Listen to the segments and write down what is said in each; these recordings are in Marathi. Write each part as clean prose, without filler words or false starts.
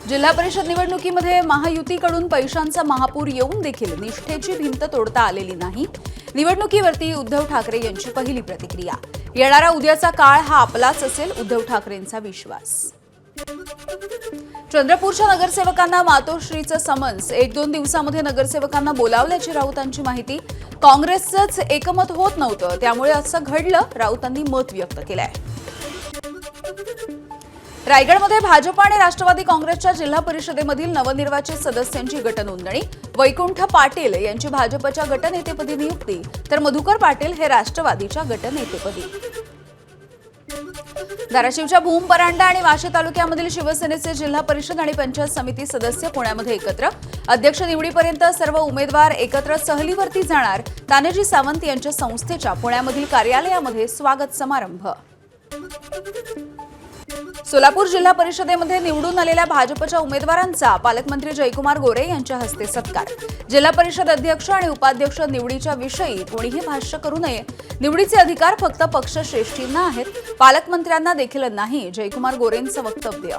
जिल्हा परिषद निवडणुकीमध्ये महायुतीकडून पैशांचा महापूर येऊन देखील निष्ठेची भिंत तोडता आलेली नाही। निवडणुकीवरती उद्धव ठाकरे यांची पहिली प्रतिक्रिया। येणारा उद्याचा काळ हा आपलाच असेल, उद्धव ठाकरेंचा विश्वास। चंद्रपूरच्या नगरसेवकांना मातोश्रीचं समन्स। 1-2 दिवसांमध्ये नगरसेवकांना बोलावल्याची राऊतांची माहिती। काँग्रेसचंच एकमत होत नव्हतं, त्यामुळे असं घडलं, राऊतांनी मत व्यक्त केलंय। रायगडमध्ये भाजप आणि राष्ट्रवादी काँग्रेसच्या जिल्हा परिषदेमधील नवनिर्वाचित सदस्यांची गटनोंदणी। वैकुंठ पाटील यांची भाजपच्या गटनेतेपदी नियुक्ती, तर मधुकर पाटील हे राष्ट्रवादीच्या गटनेतेपदी। धाराशिवच्या भूम, परांडा आणि वाशी तालुक्यामधील शिवसेनेचे जिल्हा परिषद आणि पंचायत समिती सदस्य पुण्यामध्ये एकत्र। अध्यक्ष निवडीपर्यंत सर्व उमेदवार एकत्र सहलीवरती जाणार। तानाजी सावंत यांच्या संस्थेच्या पुण्यामधील कार्यालयामध्ये स्वागत समारंभ। सोलापूर जिल्हा परिषदेमध्ये निवडून आलेल्या भाजपच्या उमेदवारांचा पालकमंत्री जयकुमार गोरे यांच्या हस्ते सत्कार। जिल्हा परिषद अध्यक्ष आणि उपाध्यक्ष निवडीच्या विषयी कोणीही भाष्य करू नये। निवडीचे अधिकार फक्त पक्षश्रेष्ठींना आहेत, पालकमंत्र्यांना देखील नाही, जयकुमार गोरेंचं वक्तव्य।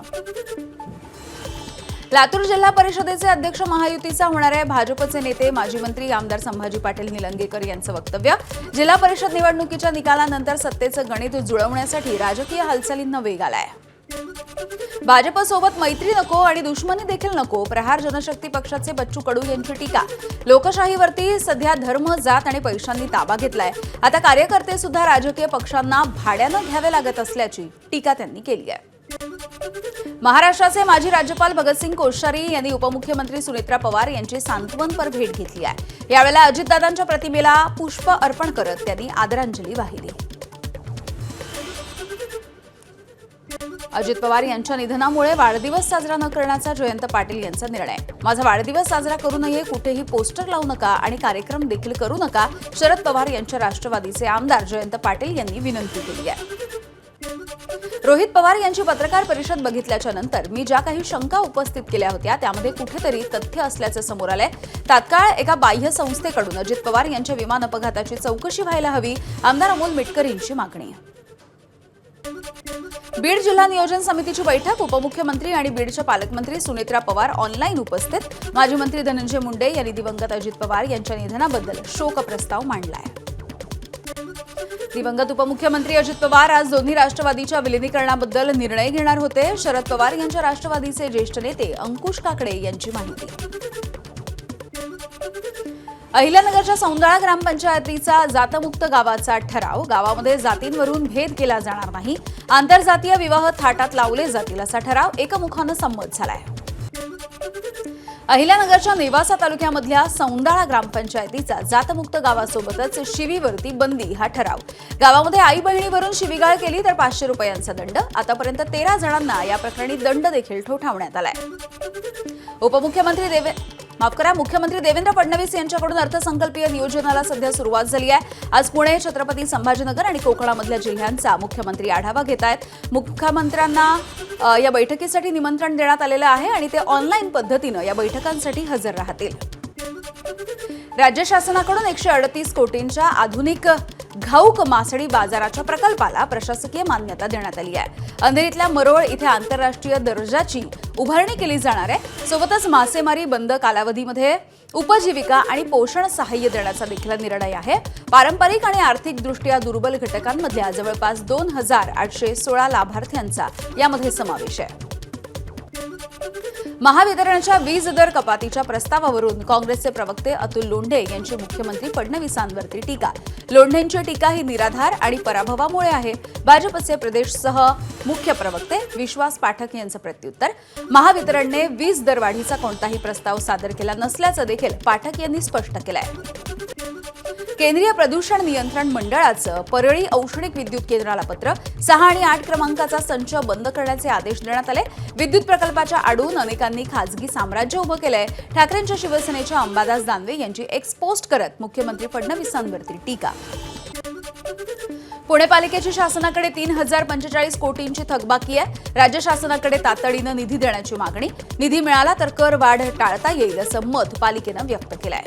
लातूर जिल्हा परिषदेचे अध्यक्ष महायुतीचा होणार आहे। भाजपचे नेते माजी मंत्री आमदार संभाजी पाटील निलंगेकर यांचं वक्तव्य। जिल्हा परिषद निवडणुकीच्या निकालानंतर सत्तेचं गणित जुळवण्यासाठी राजकीय हालचालींना वेग आलाय। भाजपसोबत मैत्री नको आणि दुश्मनी देखील नको, प्रहार जनशक्ती पक्षाचे बच्चू कडू यांची टीका। लोकशाहीवरती सध्या धर्म, जात आणि पैशांनी ताबा घेतलाय। आता कार्यकर्ते सुद्धा राजकीय पक्षांना भाड्यानं घ्यावे लागत असल्याची टीका त्यांनी केली आहे। महाराष्ट्राचे माजी राज्यपाल भगतसिंग कोश्यारी यांनी उपमुख्यमंत्री सुनेत्रा पवार यांची सांत्वनपर भेट घेतली आहे। यावेळेला अजितदादांच्या प्रतिमेला पुष्प अर्पण करत त्यांनी आदरांजली वाहिली। अजित पवार यांच्या निधनामुळे वाढदिवस साजरा न करण्याचा जयंत पाटील यांचा निर्णय। माझा वाढदिवस साजरा करू नये, कुठेही पोस्टर लावू नका आणि कार्यक्रम देखील करू नका, शरद पवार यांच्या राष्ट्रवादीचे आमदार जयंत पाटील यांनी विनंती केली आहे। रोहित पवार यांची पत्रकार परिषद बघितल्याच्या नंतर मी ज्या काही शंका उपस्थित केल्या होत्या त्यामध्ये कुठेतरी तथ्य असल्याचं समोर आलंय। तात्काळ एका बाह्य संस्थेकडून अजित पवार यांच्या विमान अपघाताची चौकशी व्हायला हवी, आमदार अमोल मिटकर यांची मागणी। बीड जिल्हा नियोजन समितीची बैठक। उपमुख्यमंत्री आणि बीडच्या पालकमंत्री सुनेत्रा पवार ऑनलाईन उपस्थित। माजी मंत्री धनंजय मुंडे यांनी दिवंगत अजित पवार यांच्या निधनाबद्दल शोक प्रस्ताव मांडलाय। दिवंगत उपमुख्यमंत्री अजित पवार आज दोन्ही राष्ट्रवादीच्या विलीनीकरणाबद्दल निर्णय घेणार होते। शरद पवार यांच्या राष्ट्रवादीचे ज्येष्ठ नेते अंकुश काकडे यांची माहिती। अहिल्यानगरच्या सौंदाळा ग्रामपंचायतीचा जातमुक्त गावाचा ठराव। गावामध्ये जातींवरून भेद केला जाणार नाही, आंतरजातीय विवाह थाटात लावले जातील असा ठराव एकमुखानं संमत झालाय। अहिल्यानगरच्या नेवासा तालुक्यामधल्या सौंदाळा ग्रामपंचायतीचा जातमुक्त गावासोबतच शिवीवरती बंदी हा ठराव। गावामध्ये आई बहिणीवरून शिवीगाळ केली तर 500 रुपयांचा दंड। आतापर्यंत 13 जणांना या प्रकरणी दंड देखील ठोठावण्यात आलाय। मुख्यमंत्री देवेंद्र फडणवीस यांच्याकडून अर्थसंकल्पीय नियोजनाला सध्या सुरुवात झाली आहे। आज पुणे, छत्रपती संभाजीनगर आणि कोकणामधल्या जिल्ह्यांचा मुख्यमंत्री आढावा घेत आहेत। मुख्यमंत्र्यांना या बैठकीसाठी निमंत्रण देण्यात आलेलं आहे आणि ते ऑनलाईन पद्धतीनं या बैठकांसाठी हजर राहतील। राज्य शासनाकडून 138 कोटींच्या आधुनिक घाऊक मासळी बाजाराच्या प्रकल्पाला प्रशासकीय मान्यता देण्यात आली आहे। अंधेरीतल्या मरोळ इथे आंतरराष्ट्रीय दर्जाची उभारणी केली जाणार आहे। सोबतच मासेमारी बंद कालावधीमध्ये उपजीविका आणि पोषण सहाय्य देण्याचा देखील निर्णय आहे। पारंपरिक आणि आर्थिकदृष्ट्या दुर्बल घटकांमधल्या जवळपास 2816 लाभार्थ्यांचा यामध्ये समावेश आहे। महावितरणच्या वीज दर कपातीच्या प्रस्तावावरून काँग्रेसचे प्रवक्ते अतुल लोंढे यांची मुख्यमंत्री फडणवीसांवरती टीका। लोंढेंची टीका ही निराधार आणि पराभवामुळे आहे। भाजपचे प्रदेशसह मुख्य प्रवक्ते विश्वास पाठक यांचं प्रत्युत्तर। महावितरणने वीज दरवाढीचा कोणताही प्रस्ताव सादर केला नसल्याचं देखील पाठक यांनी स्पष्ट केलंय। केंद्रीय प्रदूषण नियंत्रण मंडळाचं परळी औष्णिक विद्युत केंद्राला पत्र। 6 आणि 8 क्रमांकाचा संच बंद करण्याचे आदेश देण्यात आले। विद्युत प्रकल्पाच्या आडून अनेकांनी खासगी साम्राज्य उभं केलंय। ठाकरेंच्या शिवसेनेच्या अंबादास दानवे यांची एक्सपोस्ट करत मुख्यमंत्री फडणवीसांवरती टीका। पुणे पालिकेची शासनाकडे 3045 कोटींची थकबाकी आहे। राज्य शासनाकडे तातडीनं निधी देण्याची मागणी। निधी मिळाला तर कर वाढ टाळता येईल असं मत पालिकेनं व्यक्त केलंय।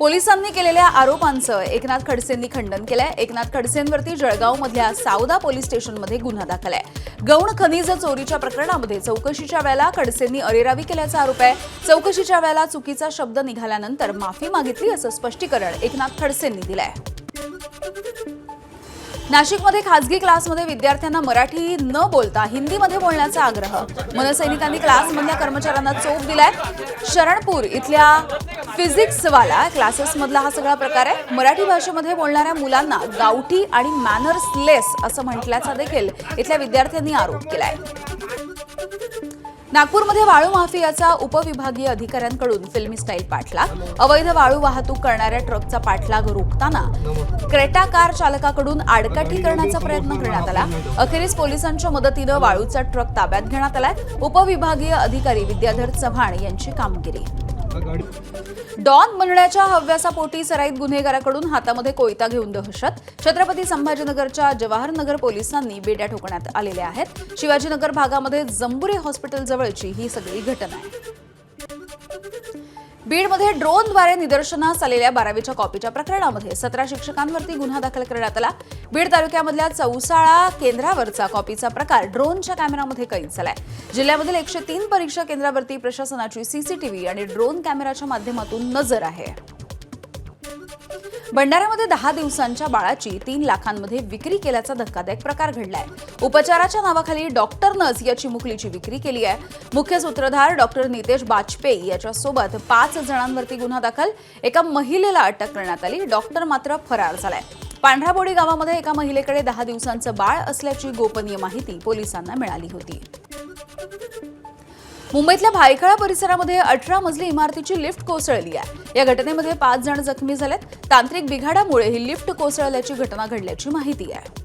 पोलिसांनी केलेल्या आरोपांचं एकनाथ खडसेंनी खंडन केलंय. एकनाथ खडसेंवरती जळगावमधल्या सावदा पोलीस स्टेशनमध्ये गुन्हा दाखल आहे. गौण खनिज चोरीच्या प्रकरणामध्ये चौकशीच्या वेळेला खडसेंनी अरेरावी केल्याचा आरोप आहे. चौकशीच्या वेळेला चुकीचा शब्द निघाल्यानंतर माफी मागितली असं स्पष्टीकरण एकनाथ खडसेंनी दिलंय. नाशिकमध्ये खासगी क्लासमध्ये विद्यार्थ्यांना मराठी न बोलता हिंदीमध्ये बोलण्याचा आग्रह. मनसैनिकांनी क्लासमधल्या कर्मचाऱ्यांना चोप दिलाय. शरणपूर इथल्या फिजिक्सवाला क्लासेसमधला हा सगळा प्रकार आहे. मराठी भाषेमध्ये बोलणाऱ्या मुलांना गावठी आणि मॅनर्सलेस असं म्हटल्याचा देखील इथल्या विद्यार्थ्यांनी आरोप केलाय. नागपूरमध्ये वाळू माफियाचा उपविभागीय अधिकाऱ्यांकडून फिल्मी स्टाईल पाठलाग. अवैध वाळू वाहतूक करणाऱ्या ट्रकचा पाठलाग रोखताना क्रेटा कार चालकाकडून आडकाठी करण्याचा प्रयत्न करण्यात आला. अखेरीस पोलिसांच्या मदतीनं वाळूचा ट्रक ताब्यात घेण्यात आलाय. उपविभागीय अधिकारी विद्याधर चव्हाण यांची कामगिरी. डॉन बनण्याच्या हव्यासापोटी सराईत गुन्हेगाराकडून हातामध्ये कोयता घेऊन दहशत. छत्रपती संभाजीनगरच्या जवाहरनगर पोलिसांनी बेड्या ठोकण्यात आलेल्या आहेत. शिवाजीनगर भागामध्ये जंबुरे हॉस्पिटल जवळची ही सगळी घटना आहे. बीडमध्ये ड्रोनद्वारे निदर्शनास आलेल्या 12वीच्या कॉपीच्या प्रकरणामध्ये 17 शिक्षकांवरती गुन्हा दाखल करण्यात आला. बीड तालुक्यामधल्या चौसाळा केंद्रावरचा कॉपीचा प्रकार ड्रोनच्या कॅमेरामध्ये कैद झालाय. जिल्ह्यामधील 103 परीक्षा केंद्रावरती प्रशासनाची सीसीटीव्ही आणि ड्रोन कॅमेराच्या माध्यमातून नजर आहे. भंडाऱ्यामध्ये 10 दिवसांच्या बाळाची 3 लाखांमध्ये विक्री केल्याचा धक्कादायक प्रकार घडलाय. उपचाराच्या नावाखाली डॉक्टरनंच या चिमुकलीची विक्री केली आहे. मुख्य सूत्रधार डॉक्टर नितेश बाजपेयी याच्यासोबत 5 जणांवरती गुन्हा दाखल. एका महिलेला अटक करण्यात आली. डॉक्टर मात्र फरार झालाय. पांढराबोडी गावामध्ये एका महिलेकडे 10 दिवसांचं बाळ असल्याची गोपनीय माहिती पोलिसांना मिळाली होती. मुंबईतल्या भायखळा परिसरामध्ये 18 मजली इमारतीची लिफ्ट कोसळली आहे. या घटनेमध्ये 5 जण जखमी झालेत. तांत्रिक बिघाडामुळे ही लिफ्ट कोसळल्याची घटना घडल्याची माहिती आहे.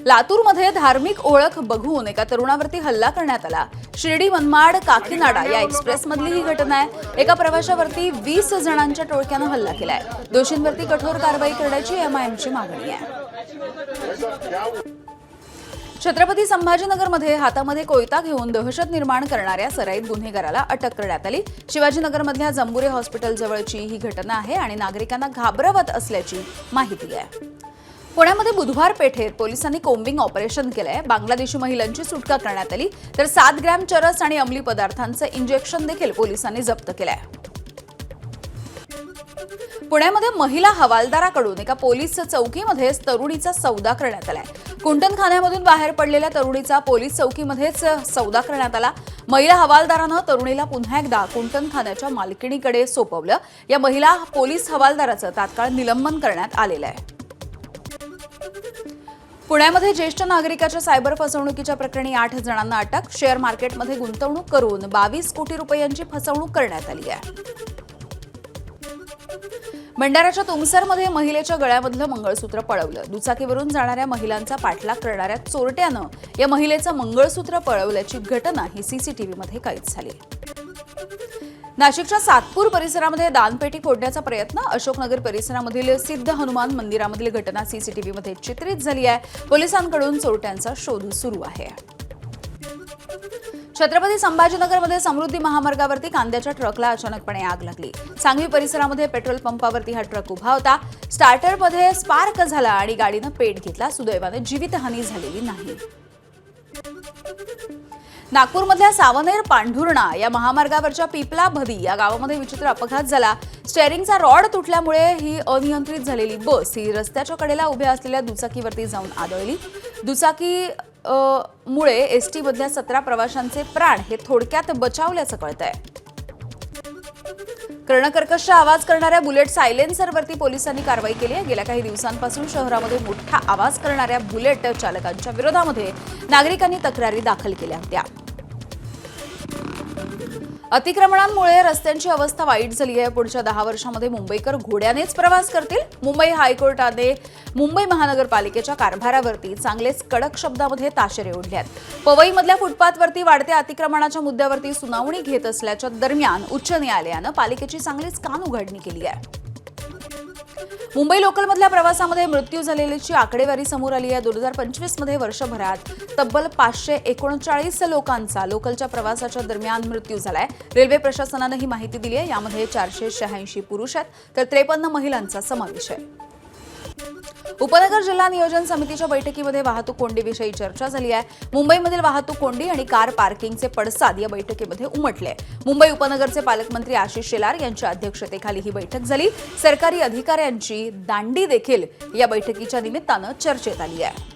लातूरमध्ये धार्मिक ओळख बघून एका तरुणावरती हल्ला करण्यात आला. शिर्डी मनमाड काकीनाडा या एक्सप्रेसमधली ही घटना आहे. एका प्रवाशावरती 20 जणांच्या टोळक्यानं हल्ला केलाय. दोषींवरती कठोर कारवाई करण्याची एमआयएमची मागणी आहे. छत्रपती संभाजीनगरमध्ये हातामध्ये कोयता घेऊन दहशत निर्माण करणाऱ्या सराईत गुन्हेगाराला अटक करण्यात आली. शिवाजीनगरमधल्या जंबुरे हॉस्पिटल जवळची ही घटना आहे आणि नागरिकांना घाबरवत असल्याची माहिती आहे. पुण्यामध्ये बुधवार पेठेत पोलिसांनी कोम्बिंग ऑपरेशन केलंय. बांगलादेशी महिलांची सुटका करण्यात आली. तर 7 ग्रॅम चरस आणि अंमली पदार्थांचं इंजेक्शन देखील पोलिसांनी जप्त केलंय. पुण्यामध्ये महिला हवालदाराकडून एका पोलीस चौकीमध्येच तरुणीचा सौदा करण्यात आलाय. कुंटणखान्यामधून बाहेर पडलेल्या तरुणीचा पोलीस चौकीमध्येच सौदा करण्यात आला. महिला हवालदारानं तरुणीला पुन्हा एकदा कुंटणखान्याच्या मालकिणीकडे सोपवलं. या महिला पोलीस हवालदाराचं तात्काळ निलंबन करण्यात आलेलं आहे. पुण्यामध्ये ज्येष्ठ नागरिकाच्या सायबर फसवणुकीच्या प्रकरणी 8 जणांना अटक. शेअर मार्केटमध्ये गुंतवणूक करून 22 कोटी रुपयांची फसवणूक करण्यात आली आहे. भंडाऱ्याच्या तुमसरमध्ये महिलेच्या गळ्यामधलं मंगळसूत्र पळवलं. दुचाकीवरून जाणाऱ्या महिलांचा पाठलाग करणाऱ्या चोरट्यानं या महिलेचं मंगळसूत्र पळवल्याची घटना ही सीसीटीव्हीमध्ये कैद झाली. नाशिकच्या सातपूर परिसरामध्ये दानपेटी फोडण्याचा प्रयत्न. अशोकनगर परिसरामधील सिद्ध हनुमान मंदिरामधील घटना सीसीटीव्हीमध्ये चित्रित झाली आहे. पोलिसांकडून चोरट्यांचा शोध सुरू आहे. छत्रपती संभाजीनगरमध्ये समृद्धी महामार्गावरती कांद्याच्या ट्रकला अचानकपणे आग लागली. सांगवी परिसरामध्ये पेट्रोल पंपावरती हा ट्रक उभा होता. स्टार्टरमध्ये स्पार्क झाला आणि गाडीनं पेट घेतला. सुदैवाने जीवितहानी झालेली नाही. नागपूरमधल्या सावनेर पांढुर्णा या महामार्गावरच्या पिपला भदी या गावामध्ये विचित्र अपघात झाला. स्टेअरिंगचा रॉड तुटल्यामुळे ही अनियंत्रित झालेली बस ही रस्त्याच्या कडेला उभ्या असलेल्या दुचाकीवरती जाऊन आदळली. दुचाकी मुळे एसटी मधल्या 17 प्रवाशांचे प्राण हे थोडक्यात बचावल्याचं कळतंय. कर्णकर्कश आवाज करणाऱ्या बुलेट सायलेन्सरवरती पोलिसांनी कारवाई केली आहे. गेल्या काही दिवसांपासून शहरामध्ये मोठा आवाज करणाऱ्या बुलेट चालकांच्या विरोधामध्ये नागरिकांनी तक्रारी दाखल केल्या होत्या. अतिक्रमणांमुळे रस्त्यांची अवस्था वाईट झाली आहे. पुढच्या 10 वर्षांमध्ये मुंबईकर घोड्यानेच प्रवास करतील. मुंबई हायकोर्टाने मुंबई महानगरपालिकेच्या कारभारावरती चांगलेच कडक शब्दामध्ये ताशेरे ओढले आहेत. पवईमधल्या फुटपाथवरती वाढत्या अतिक्रमणाच्या मुद्द्यावरती सुनावणी घेत असल्याच्या दरम्यान उच्च न्यायालयानं पालिकेची चांगलीच कानउघाडणी केली आहे. मुंबई लोकलमधल्या प्रवासामध्ये मृत्यू झालेल्याची आकडेवारी समोर आली आहे. 2025 मध्ये वर्षभरात तब्बल 539 लोकांचा लोकलच्या प्रवासाच्या दरम्यान मृत्यू झालाय. रेल्वे प्रशासनानं ही माहिती दिली आहे. यामध्ये 486 पुरुष आहेत तर 53 महिलांचा समावेश आहे. उपनगर जिल्हा नियोजन समितीच्या बैठकीमध्ये वाहतूक कोंडीविषयी चर्चा झाली आहे. मुंबईमधील वाहतूक कोंडी आणि कार पार्किंगचे पडसाद या बैठकीमध्ये उमटले. मुंबई उपनगरचे पालकमंत्री आशिष शेलार यांच्या अध्यक्षतेखाली ही बैठक झाली. सरकारी अधिकाऱ्यांची दांडी देखील या बैठकीच्या निमित्तानं चर्चेत आली आहे.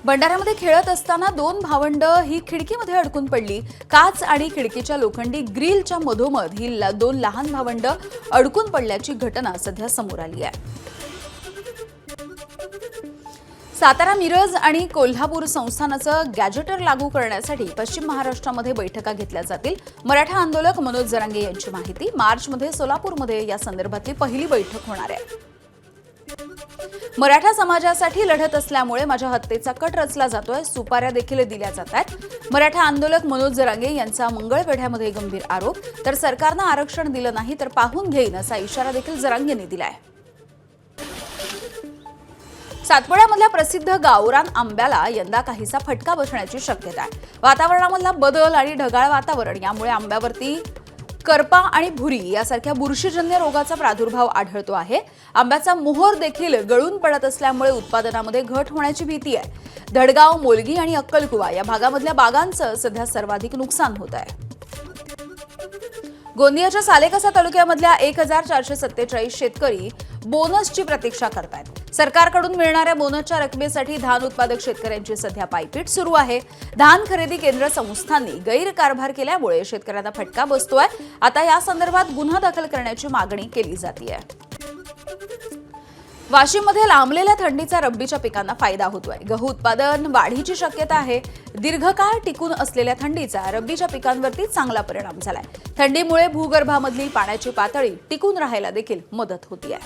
भंडाऱ्यामध्ये खेळत असताना 2 भावंड ही खिडकीमध्ये अडकून पडली. काच आणि खिडकीच्या लोखंडी ग्रिलच्या मधोमध ही 2 लहान भावंड अडकून पडल्याची घटना सध्या समोर आली आहे. सातारा, मिरज आणि कोल्हापूर संस्थानाचं गॅजेटर लागू करण्यासाठी पश्चिम महाराष्ट्रामध्ये बैठका घेतल्या जातील. मराठा आंदोलक मनोज जरांगे यांची माहिती. मार्चमध्ये सोलापूरमध्ये या संदर्भातली पहिली बैठक होणार आहे. मराठा समाजासाठी लढत असल्यामुळे माझ्या हत्येचा कट रचला जातोय. सुपाऱ्या देखील दिल्या जात आहेत. मराठा आंदोलक मनोज जरांगे यांचा मंगळवेढ्यामध्ये गंभीर आरोप. तर सरकारनं आरक्षण दिलं नाही तर पाहून घेईन असा इशारा देखील जरांगेंनी दिलाय. सातपुड्यामधल्या प्रसिद्ध गावरान आंब्याला यंदा काहीसा फटका बसण्याची शक्यता आहे. वातावरणामधला बदल आणि ढगाळ वातावरण यामुळे आंब्यावरती करपा आणि भुरी यासारख्या बुरशीजन्य रोगाचा प्रादुर्भाव आढळतो आहे. आंब्याचा मोहोर देखील गळून पडत असल्यामुळे उत्पादनामध्ये घट होण्याची भीती आहे. धडगाव, मोलगी आणि अक्कलकुवा या भागामधल्या बागांचं सध्या सर्वाधिक नुकसान होत आहे. गोंदियाच्या सालेकसा तालुक्यामधल्या 1447 शेतकरी बोनसची प्रतीक्षा करतायत. सरकारकडून मिळणाऱ्या बोनसच्या रकमेसाठी धान उत्पादक शेतकऱ्यांची सध्या पायपीट सुरू आहे. धान खरेदी केंद्र संस्थांनी गैरकारभार केल्यामुळे शेतकऱ्यांना फटका बसतोय. आता या संदर्भात गुन्हा दाखल करण्याची मागणी केली जाते. वाशिममध्ये लांबलेल्या थंडीचा रब्बीच्या पिकांना फायदा होतोय. गहू उत्पादन वाढीची शक्यता आहे. दीर्घकाळ टिकून असलेल्या थंडीचा रब्बीच्या पिकांवरती चांगला परिणाम झालाय. थंडीमुळे भूगर्भामधली पाण्याची पातळी टिकून राहायला देखील मदत होतीये.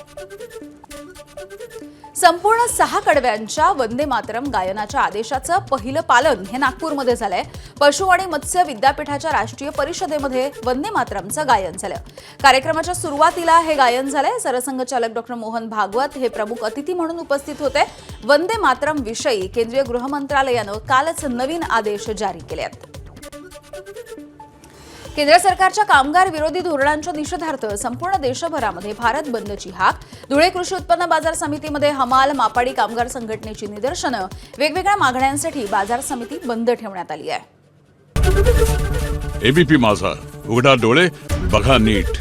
संपूर्ण 6 कडव्यांच्या वंदे मातरम गायनाच्या आदेशाचं पहिलं पालन हे नागपूरमध्ये झालंय. पशु आणि मत्स्य विद्यापीठाच्या राष्ट्रीय परिषदेमध्ये वंदे मातरमचं गायन झालं. कार्यक्रमाच्या सुरुवातीला हे गायन झालंय. सरसंघचालक डॉ. मोहन भागवत हे प्रमुख अतिथी म्हणून उपस्थित होते. वंदे मातरम विषयी केंद्रीय गृह मंत्रालयानं कालच नवीन आदेश जारी केले आहेत. केंद्र सरकारच्या कामगार विरोधी धोरणांच्या निषेधार्थ संपूर्ण देशभरामध्ये भारत बंदची हाक. धुळे कृषी उत्पन्न बाजार समितीमध्ये हमाल, मापाडी कामगार संघटनेची निदर्शनं. वेगवेगळ्या मागण्यांसाठी बाजार समिती बंद ठेवण्यात आली आहे. एबीपी माझा, उघडा डोळे बघा नीट.